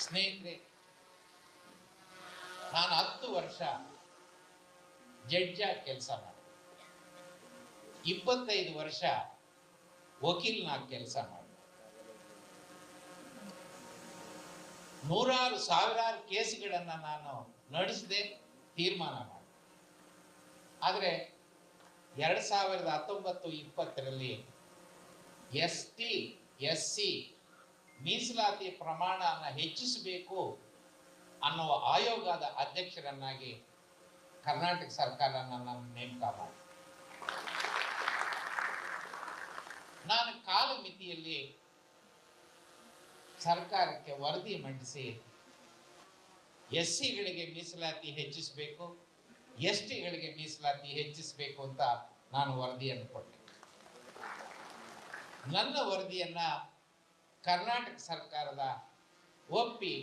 ಸ್ನೇಹಿತರೆ, ನಾನು 10 ವರ್ಷ ಜಡ್ಜಾಗಿ ಕೆಲಸ ಮಾಡಿದೆ, 25 ವರ್ಷ ವಕೀಲನಾಗಿ ಕೆಲಸ ಮಾಡಿದೆ, ನೂರಾರು ಸಾವಿರಾರು ಕೇಸುಗಳನ್ನು ನಾನು ನಡೆಸದೆ ತೀರ್ಮಾನ ಮಾಡಿದೆ. ಆದರೆ 2019-20 ST SC ಮೀಸಲಾತಿ ಪ್ರಮಾಣವನ್ನು ಹೆಚ್ಚಿಸಬೇಕು ಅನ್ನುವ ಆಯೋಗದ ಅಧ್ಯಕ್ಷರನ್ನಾಗಿ ಕರ್ನಾಟಕ ಸರ್ಕಾರ ನನ್ನನ್ನು ನೇಮಕ ಮಾಡಿ, ನಾನು ಕಾಲಮಿತಿಯಲ್ಲಿ ಸರ್ಕಾರಕ್ಕೆ ವರದಿ ಮಂಡಿಸಿ SCಗಳಿಗೆ ಮೀಸಲಾತಿ ಹೆಚ್ಚಿಸಬೇಕು, STಗಳಿಗೆ ಮೀಸಲಾತಿ ಹೆಚ್ಚಿಸಬೇಕು ಅಂತ ನಾನು ವರದಿಯನ್ನು ಕೊಟ್ಟೆ. ನನ್ನ ವರದಿಯನ್ನ ಕರ್ನಾಟಕ ಸರ್ಕಾರದ ಒಪ್ಪಿ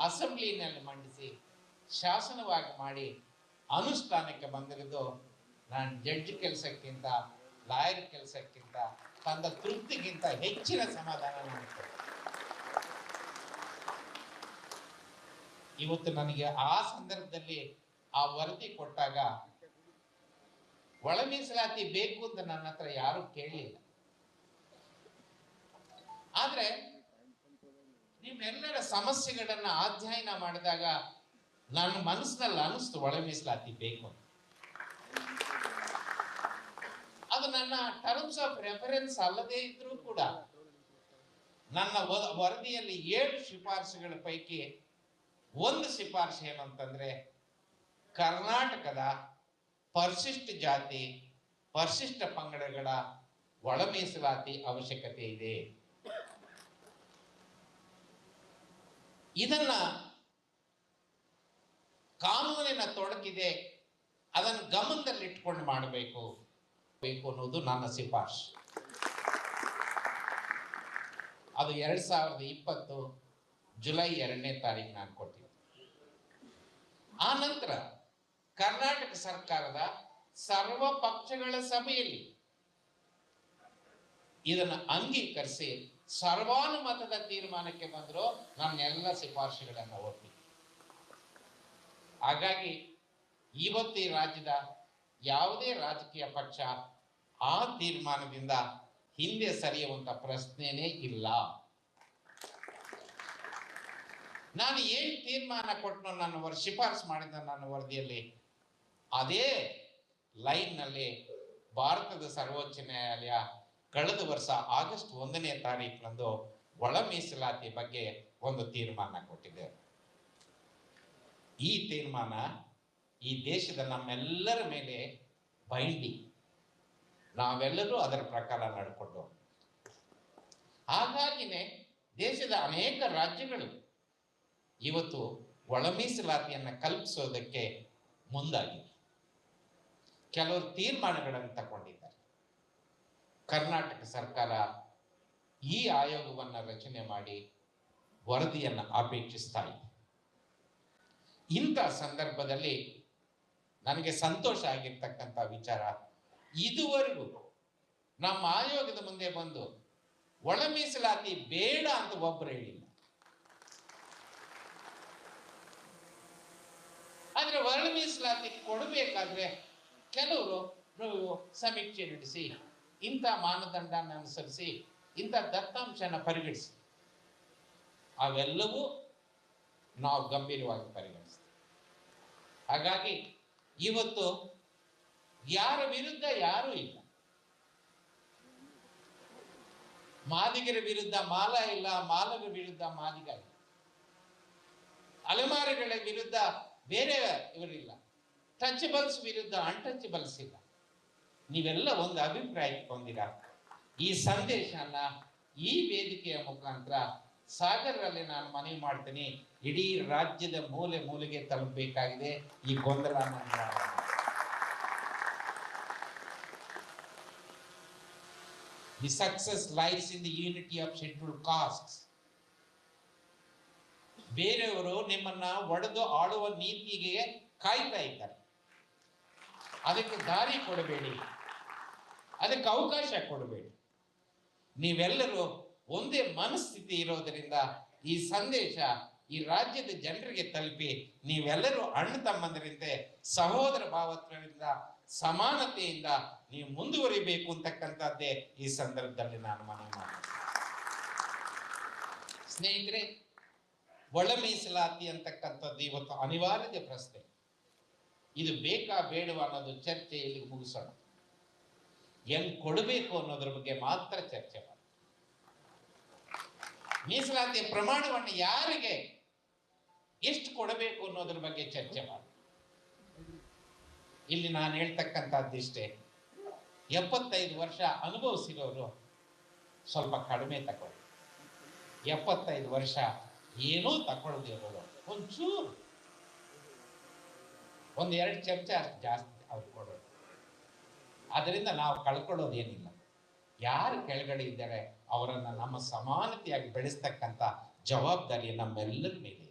ಅಸೆಂಬ್ಲಿನಲ್ಲಿ ಮಂಡಿಸಿ ಶಾಸನವಾಗಿ ಮಾಡಿ ಅನುಷ್ಠಾನಕ್ಕೆ ಬಂದಿರೋದು ನಾನು ಜಡ್ಜ್ ಕೆಲಸಕ್ಕಿಂತ ಲಾಯರ್ ಕೆಲಸಕ್ಕಿಂತ ತಂದ ತೃಪ್ತಿಗಿಂತ ಹೆಚ್ಚಿನ ಸಮಾಧಾನ ಮಾಡುತ್ತೇನೆ. ಇವತ್ತು ನನಗೆ ಆ ಸಂದರ್ಭದಲ್ಲಿ ಆ ವರದಿ ಕೊಟ್ಟಾಗ ಒಳ ಮೀಸಲಾತಿ ಬೇಕು ಅಂತ ನನ್ನ ಹತ್ರ ಯಾರು ಕೇಳಲಿಲ್ಲ. ಆದ್ರೆ ನಿಮ್ಮೆಲ್ಲರ ಸಮಸ್ಯೆಗಳನ್ನ ಅಧ್ಯಯನ ಮಾಡಿದಾಗ ನನ್ನ ಮನಸ್ಸಿನಲ್ಲಿ ಅನಿಸ್ತು ಒಳ ಮೀಸಲಾತಿ ಬೇಕು ಅಂತ. ಅದು ನನ್ನ ಟರ್ಮ್ಸ್ ಆಫ್ ರೆಫರೆನ್ಸ್ ಅಲ್ಲದೇ ಇದ್ರೂ ಕೂಡ ನನ್ನ ವರದಿಯಲ್ಲಿ 7 ಶಿಫಾರಸುಗಳ ಪೈಕಿ ಒಂದು ಶಿಫಾರಸು ಏನಂತಂದ್ರೆ ಕರ್ನಾಟಕದ ಪರಿಶಿಷ್ಟ ಜಾತಿ ಪರಿಶಿಷ್ಟ ಪಂಗಡಗಳ ಒಳ ಮೀಸಲಾತಿ ಅವಶ್ಯಕತೆ ಇದೆ. ಇದನ್ನ ಕಾನೂನಿನ ತೊಡಕಿದೆ, ಅದನ್ನು ಗಮನದಲ್ಲಿಟ್ಕೊಂಡು ಮಾಡಬೇಕು ಅನ್ನೋದು ನನ್ನ ಶಿಫಾರಸು. ಅದು 2020 ಜುಲೈ 2ನೇ ತಾರೀಕು ನಾನು ಕೊಟ್ಟಿದ್ದೆ. ಆ ನಂತರ ಕರ್ನಾಟಕ ಸರ್ಕಾರದ ಸರ್ವ ಪಕ್ಷಗಳ ಸಭೆಯಲ್ಲಿ ಇದನ್ನು ಅಂಗೀಕರಿಸಿ ಸರ್ವಾನುಮತದ ತೀರ್ಮಾನಕ್ಕೆ ಬಂದರು. ನನ್ನೆಲ್ಲ ಶಿಫಾರಸುಗಳನ್ನು ಒಪ್ಪಿ. ಹಾಗಾಗಿ ಇವತ್ತು ಈ ರಾಜ್ಯದ ಯಾವುದೇ ರಾಜಕೀಯ ಪಕ್ಷ ಆ ತೀರ್ಮಾನದಿಂದ ಹಿಂದೆ ಸರಿಯುವಂತ ಪ್ರಶ್ನೆನೇ ಇಲ್ಲ. ನಾನು ಏನು ತೀರ್ಮಾನ ಕೊಟ್ಟು ನನ್ನ ಶಿಫಾರಸು ಮಾಡಿದ ನನ್ನ ವರದಿಯಲ್ಲಿ ಅದೇ ಲೈನ್ನಲ್ಲಿ ಭಾರತದ ಸರ್ವೋಚ್ಚ ನ್ಯಾಯಾಲಯ ಕಳೆದ ವರ್ಷ ಆಗಸ್ಟ್ 1ನೇ ತಾರೀಕಿನಂದು ಒಳ ಮೀಸಲಾತಿ ಬಗ್ಗೆ ಒಂದು ತೀರ್ಮಾನ ಕೊಟ್ಟಿದೆ. ಈ ತೀರ್ಮಾನ ಈ ದೇಶದ ನಮ್ಮೆಲ್ಲರ ಮೇಲೆ ಬೈಂಡಿಂಗ್, ನಾವೆಲ್ಲರೂ ಅದರ ಪ್ರಕಾರ ನಡ್ಕೊಂಡು, ಹಾಗಾಗಿನೇ ದೇಶದ ಅನೇಕ ರಾಜ್ಯಗಳು ಇವತ್ತು ಒಳ ಮೀಸಲಾತಿಯನ್ನು ಕಲ್ಪಿಸೋದಕ್ಕೆ ಮುಂದಾಗಿದೆ. ಕೆಲವರು ತೀರ್ಮಾನಗಳನ್ನು ತಗೊಂಡಿದ್ದಾರೆ. ಕರ್ನಾಟಕ ಸರ್ಕಾರ ಈ ಆಯೋಗವನ್ನು ರಚನೆ ಮಾಡಿ ವರದಿಯನ್ನು ಅಪೇಕ್ಷಿಸ್ತಾ ಇದೆ. ಇಂಥ ಸಂದರ್ಭದಲ್ಲಿ ನನಗೆ ಸಂತೋಷ ಆಗಿರ್ತಕ್ಕಂಥ ವಿಚಾರ, ಇದುವರೆಗೂ ನಮ್ಮ ಆಯೋಗದ ಮುಂದೆ ಬಂದು ಒಳ ಮೀಸಲಾತಿ ಬೇಡ ಅಂತ ಒಬ್ಬರು ಹೇಳಿಲ್ಲ. ಆದ್ರೆ ಒಳ ಮೀಸಲಾತಿ ಕೊಡಬೇಕಾದ್ರೆ ಕೆಲವರು ಸಮೀಕ್ಷೆ ನಡೆಸಿ ಇಂಥ ಮಾನದಂಡನ ಅನುಸರಿಸಿ ಇಂಥ ದತ್ತಾಂಶನ ಪರಿಗಣಿಸಿ, ಅವೆಲ್ಲವೂ ನಾವು ಗಂಭೀರವಾಗಿ ಪರಿಗಣಿಸ್ತೀವಿ. ಹಾಗಾಗಿ ಇವತ್ತು ಯಾರ ವಿರುದ್ಧ ಯಾರೂ ಇಲ್ಲ. ಮಾದಿಗರ ವಿರುದ್ಧ ಮಾಲ ಇಲ್ಲ, ಮಾಲರ ವಿರುದ್ಧ ಮಾದಿಗ ಇಲ್ಲ, ಅಲೆಮಾರಿಗಳ ವಿರುದ್ಧ ಬೇರೆ ಇವರಿಲ್ಲ, ಟಚಬಲ್ಸ್ ವಿರುದ್ಧ ಅನ್ಟಚಬಲ್ಸ್ ಇಲ್ಲ. ನೀವೆಲ್ಲ ಒಂದು ಅಭಿಪ್ರಾಯಕ್ಕೆ ಹೊಂದಿರ. ಈ ಸಂದೇಶನ ಈ ವೇದಿಕೆಯ ಮುಖಾಂತರ ಸಾಗರರಲ್ಲಿ ನಾನು ಮನವಿ ಮಾಡ್ತೀನಿ, ಇಡೀ ರಾಜ್ಯದ ಮೂಲೆ ಮೂಲೆಗೆ ತಲುಪಬೇಕಾಗಿದೆ ಈ ಗೊಂದಲ. The success lies in the unity of scheduled castes. ಬೇರೆಯವರು ನಿಮ್ಮನ್ನ ಒಡೆದು ಆಳುವ ನೀತಿಗೆ ಕಾಯ್ತಾ ಇದ್ದಾರೆ. ಅದಕ್ಕೆ ದಾರಿ ಕೊಡಬೇಡಿ, ಅದಕ್ಕೆ ಅವಕಾಶ ಕೊಡಬೇಡಿ. ನೀವೆಲ್ಲರೂ ಒಂದೇ ಮನಸ್ಥಿತಿ ಇರೋದರಿಂದ ಈ ಸಂದೇಶ ಈ ರಾಜ್ಯದ ಜನರಿಗೆ ತಲುಪಿ ನೀವೆಲ್ಲರೂ ಅಣ್ಣ ತಮ್ಮಂದರಿಂದ ಸಹೋದರ ಭಾವತ್ವದಿಂದ ಸಮಾನತೆಯಿಂದ ನೀವು ಮುಂದುವರಿಬೇಕು ಅಂತಕ್ಕಂಥದ್ದೇ ಈ ಸಂದರ್ಭದಲ್ಲಿ ನಾನು ಮನವಿ ಮಾಡ್ತೀನಿ. ಸ್ನೇಹಿತರೆ, ಒಳ ಮೀಸಲಾತಿ ಅಂತಕ್ಕಂಥದ್ದು ಇವತ್ತು ಅನಿವಾರ್ಯತೆ ಪ್ರಶ್ನೆ. ಇದು ಬೇಕಾ ಬೇಡವಾ ಅನ್ನೋದು ಚರ್ಚೆ ಇಲ್ಲಿಗೆ ಮುಗಿಸೋಣ. ಹೆಂಗ್ ಕೊಡಬೇಕು ಅನ್ನೋದ್ರ ಬಗ್ಗೆ ಮಾತ್ರ ಚರ್ಚೆ ಮಾಡಿ. ಮೀಸಲಾತಿಯ ಪ್ರಮಾಣವನ್ನು ಯಾರಿಗೆ ಎಷ್ಟು ಕೊಡಬೇಕು ಅನ್ನೋದ್ರ ಬಗ್ಗೆ ಚರ್ಚೆ ಮಾಡಿ. ಇಲ್ಲಿ ನಾನು ಹೇಳ್ತಕ್ಕಂಥದ್ದಿಷ್ಟೇ, 75 ವರ್ಷ ಅನುಭವಿಸಿರೋರು ಸ್ವಲ್ಪ ಕಡಿಮೆ ತಗೊಳ್ಳಿ, 75 ವರ್ಷ ಏನೂ ತಗೊಳ್ದಿರೋರು ಒಂಚೂರು 1-2 ಚಮಚ ಅಷ್ಟು ಜಾಸ್ತಿ ಅವ್ರು ಕೊಡೋದು. ಅದರಿಂದ ನಾವು ಕಳ್ಕೊಳ್ಳೋದೇನಿಲ್ಲ. ಯಾರು ಕೆಳಗಡೆ ಇದ್ದಾರೆ ಅವರನ್ನು ನಮ್ಮ ಸಮಾನತೆಯಾಗಿ ಬೆಳೆಸ್ತಕ್ಕಂಥ ಜವಾಬ್ದಾರಿ ನಮ್ಮೆಲ್ಲರ ಮೇಲೆ.